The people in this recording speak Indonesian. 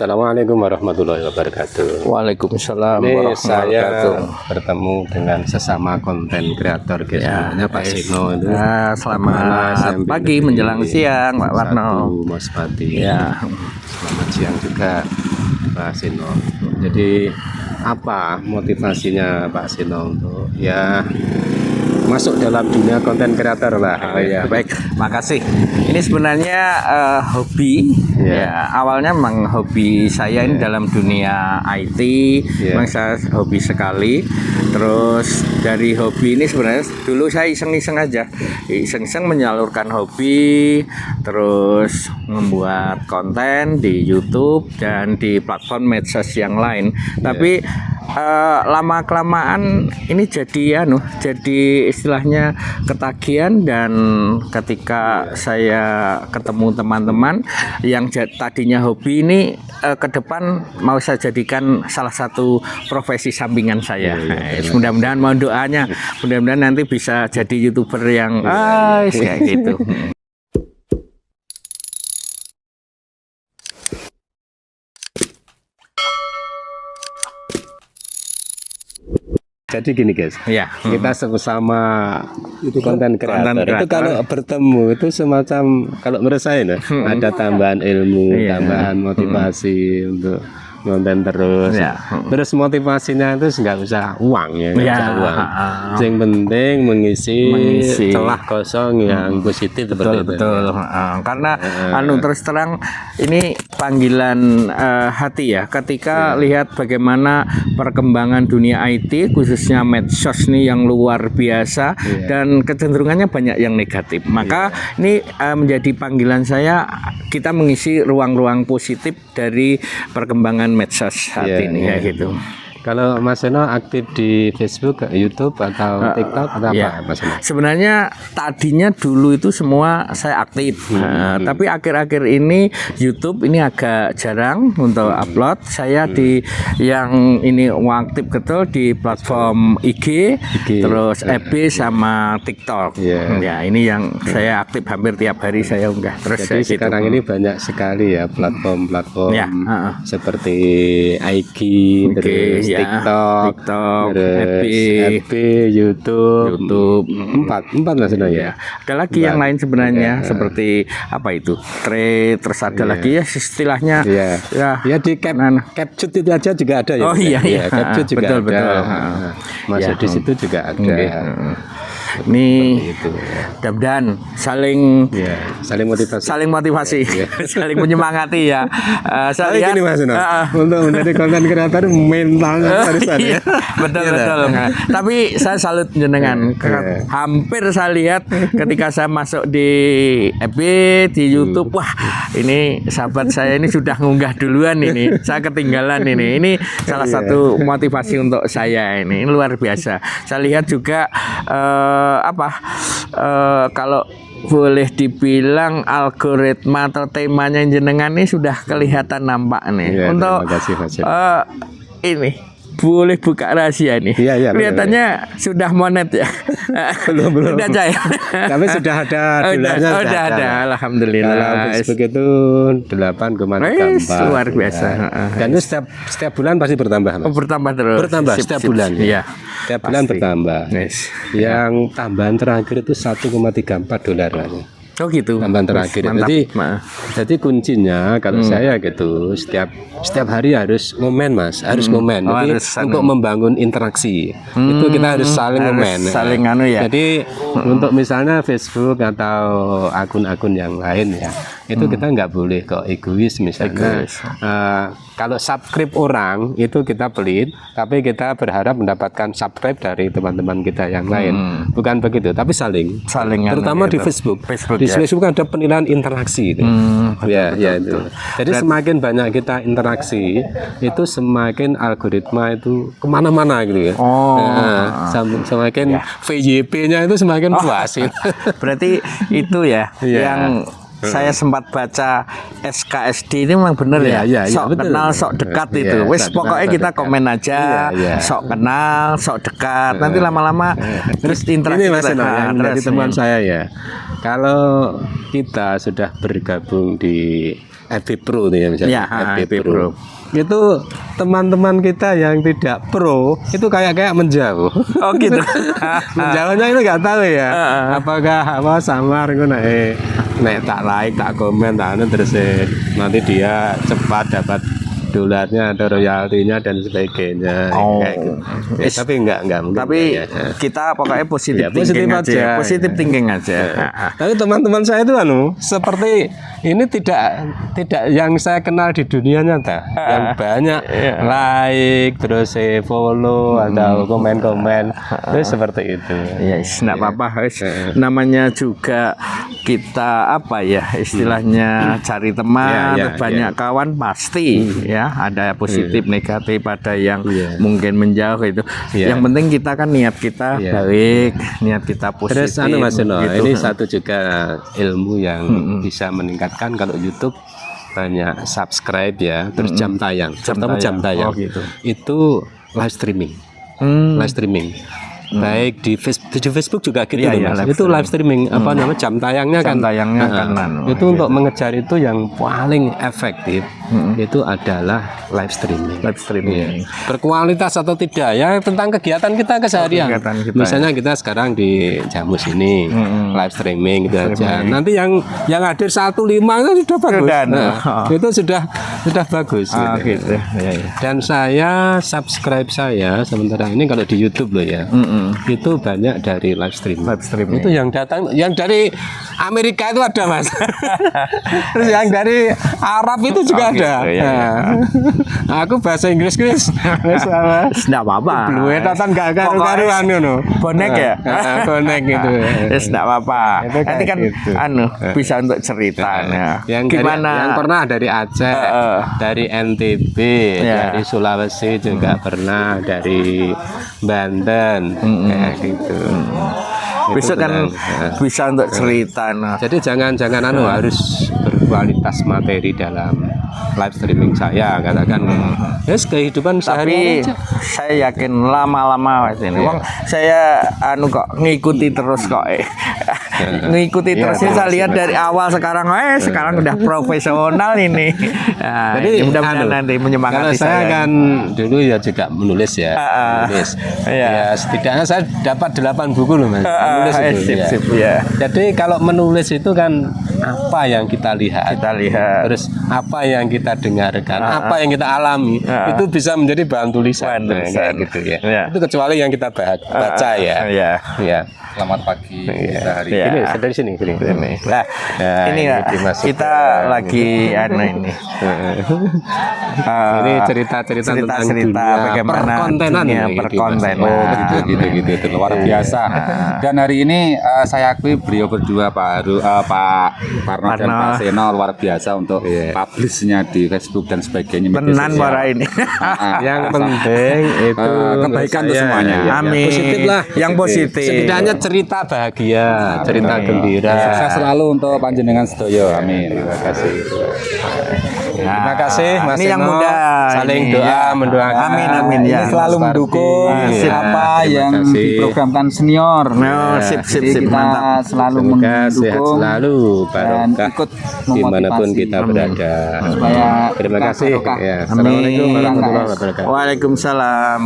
Assalamualaikum warahmatullahi wabarakatuh. Waalaikumsalam Ini warahmatullahi saya wabarakatuh. bertemu dengan sesama konten kreator namanya Pak Sino itu. Selamat pagi menjelang siang Pak Warno. Mas Pati. Ya. Selamat siang juga Pak Sino. Jadi apa motivasinya Pak Sino untuk masuk dalam dunia konten kreator lah? Baik, makasih. Ini sebenarnya hobi. Ya, awalnya memang hobi saya ini dalam dunia IT. Memang saya hobi sekali. Terus dari hobi ini sebenarnya dulu saya iseng-iseng aja, iseng-iseng menyalurkan hobi, terus membuat konten di YouTube dan di platform medsos yang lain. Tapi lama kelamaan ini jadi istilahnya ketagihan, dan ketika saya ketemu teman-teman yang tadinya hobi ini ke depan mau saya jadikan salah satu profesi sampingan saya. Mudah-mudahan, mohon doanya, mudah-mudahan nanti bisa jadi YouTuber yang kayak gitu. Jadi gini guys, kita sama konten kreator itu kalau bertemu itu semacam, kalau menurut saya ada tambahan ilmu, tambahan motivasi untuk konten terus. Terus motivasinya itu nggak usah uang nggak usah uang. Yang penting mengisi celah kosong yang positif seperti itu. Betul. Karena terus terang ini panggilan hati ya. Ketika lihat bagaimana perkembangan dunia IT khususnya medsos nih yang luar biasa dan kecenderungannya banyak yang negatif. Maka ini menjadi panggilan saya, kita mengisi ruang-ruang positif dari perkembangan medsos saat ini ya gitu. Kalau Mas Seno aktif di Facebook, YouTube atau TikTok atau apa Mas Seno? Sebenarnya tadinya dulu itu semua saya aktif, tapi akhir-akhir ini YouTube ini agak jarang untuk upload. Saya di yang ini aktif betul di platform IG, terus FB sama TikTok. Ya ini yang saya aktif hampir tiap hari saya unggah. Terus jadi sekarang ini banyak sekali ya platform-platform seperti IG, terus TikTok, FB, YouTube, empat Mas Seno ya. Ada lagi yang lain sebenarnya seperti apa itu, Thread, terus ada lagi ya istilahnya di Capcut itu aja juga ada ya. Capcut juga ada. Masuk di situ juga ada. Ini mudah-mudahan saling motivasi, saling menyemangati ya. Saya lihat gini Mas Seno, untuk menjadi konten kreator mental harus ada. Betul. Tapi saya salut jenengan. Hampir saya lihat ketika saya masuk di FB, di YouTube, wah ini sahabat saya ini sudah ngunggah duluan ini. Saya ketinggalan ini. Ini salah satu motivasi untuk saya ini luar biasa. Saya lihat juga kalau boleh dibilang algoritma atau temanya jenengan ini sudah kelihatan nampak nih. Untuk ini boleh buka rahasia nih. Kelihatannya sudah monet ya. Belum. Sudah cair. Tapi sudah ada dolarnya. Sudah ada. Alhamdulillah. Kalau Facebook itu 8,3. Luar biasa. Dan itu setiap bulan pasti bertambah. Bertambah terus. Bertambah setiap bulan. Iya. Setiap bulan bertambah. Yang tambahan terakhir itu 1,34 dolar. Oh gitu. Tambahan terakhir. Jadi kuncinya kalau saya gitu, setiap hari harus ngomen Mas, harus ngomen. Jadi untuk membangun interaksi itu kita harus saling ngomen. Saling Jadi untuk misalnya Facebook atau akun-akun yang lain ya, itu kita nggak boleh kok egois misalnya. Kalau subscribe orang itu kita pelit, tapi kita berharap mendapatkan subscribe dari teman-teman kita yang lain. Bukan begitu, tapi saling. Terutama di Facebook. Di Facebook ada penilaian interaksi itu. Itu. Jadi semakin banyak kita interaksi, itu semakin algoritma itu kemana-mana gitu ya. Semakin VYP-nya itu semakin puas. Berarti itu ya yang saya sempat baca SKSD ini memang benar ya. Sok kenal, sok dekat itu. Wes pokoknya kita komen aja. Sok kenal, sok dekat. Nanti lama-lama terus interaksi. Ini Mas Seno, yang dari teman saya ya. Kalau kita sudah bergabung di FB Pro nih ya misalnya. Ya, FB Pro. Itu teman-teman kita yang tidak pro itu kayak menjauh. Oh gitu. Menjauhnya itu nggak tahu ya. Apakah apa samar itu naik tak like, tak komen, tak anu terus nanti dia cepat dapat dolarnya atau royaltinya dan sebagainya. Kayak gitu. Tapi enggak mungkin. Tapi ya. kita pokoknya positif Ya, thinking positif aja. aja. Positif thinking aja. Tapi teman-teman saya itu seperti ini tidak yang saya kenal di dunia nyata, yang banyak like terus follow atau komen-komen itu seperti itu. Ya, enggak apa-apa. Namanya juga kita apa ya istilahnya cari teman, banyak kawan pasti ya ada positif negatif, ada yang mungkin menjauh itu. Yang penting kita kan niat kita baik, niat kita positif. Terus Mas Eno, gitu. ini satu juga ilmu yang bisa meningkatkan kalau YouTube banyak subscribe ya, terus jam tayang, terutama jam tayang. Oh, gitu. Itu live streaming. Live streaming. Baik di Facebook juga gitu Mas. Itu live streaming apa namanya jam tayangnya Jam kan. tayangnya Itu untuk mengejar itu yang paling efektif itu adalah live streaming. Live streaming. Berkualitas atau tidak ya tentang kegiatan kita keseharian. Misalnya kita sekarang di Jamus ini live streaming gitu aja. Nanti yang hadir 15 itu sudah bagus. Itu sudah bagus. Gitu. Dan saya subscribe saya sementara ini kalau di YouTube loh ya. Itu banyak dari live streaming. Itu yang datang, yang dari Amerika itu ada Mas. Terus yang dari Arab itu juga ada. Aku bahasa Inggris Chris. Enggak apa-apa. Blue tatan gak karu-karuan ngono. Bonek ya? Bonek gitu. Wis enggak apa-apa. Nanti kan gitu. bisa untuk ceritanya. Yang gimana? Yang pernah dari Aceh, dari NTB, dari Sulawesi juga pernah, dari Banten kayak gitu. Besok kan bisa untuk cerita. Jadi jangan harus berkualitas materi dalam live streaming saya katakan. Kehidupan sehari-hari. Tapi saya yakin lama-lama ini. Wong saya kok ngikuti terus kok. Ngikuti terus saya lihat dari awal sekarang udah profesional ini. Nah, jadi mudah-mudahan nanti menyemangati kalau saya kan dulu ya juga menulis ya. Ya setidaknya saya dapat 8 buku loh Mas. Menulis itu ya. Jadi kalau menulis itu kan apa yang kita lihat, terus apa yang kita dengarkan, apa yang kita alami, itu bisa menjadi bahan tulisan. Gitu ya. Itu kecuali yang kita baca ya. Selamat pagi hari ini dari sini. Nah, ini ya kita lagi ini. Ini cerita-cerita tentang bagaimana perkontenan gitu luar biasa. Dan hari ini saya akui beliau berdua Pak Parno dan Pak Seno luar biasa untuk publishnya di Facebook dan sebagainya. Tenan para ini. Yang penting itu kebaikan untuk semuanya. Amin. Positif lah. Yang positif. Setidaknya cerita bahagia, cerita gembira. Sukses selalu untuk panjenengan sedoyo. Amin. Terima kasih. Terima kasih Mas ini yang Eno. muda Saling doa mendoakan. Amin ya. Selalu mendukung apa yang diprogramkan senior. Sip Kita selalu Semoga sehat mendukung selalu, barokah ikut dimanapun memotivasi. kita berada. Supaya Terima kita kasih. barokah. Ya. Assalamualaikum warahmatullahi wabarakatuh. Waalaikumsalam.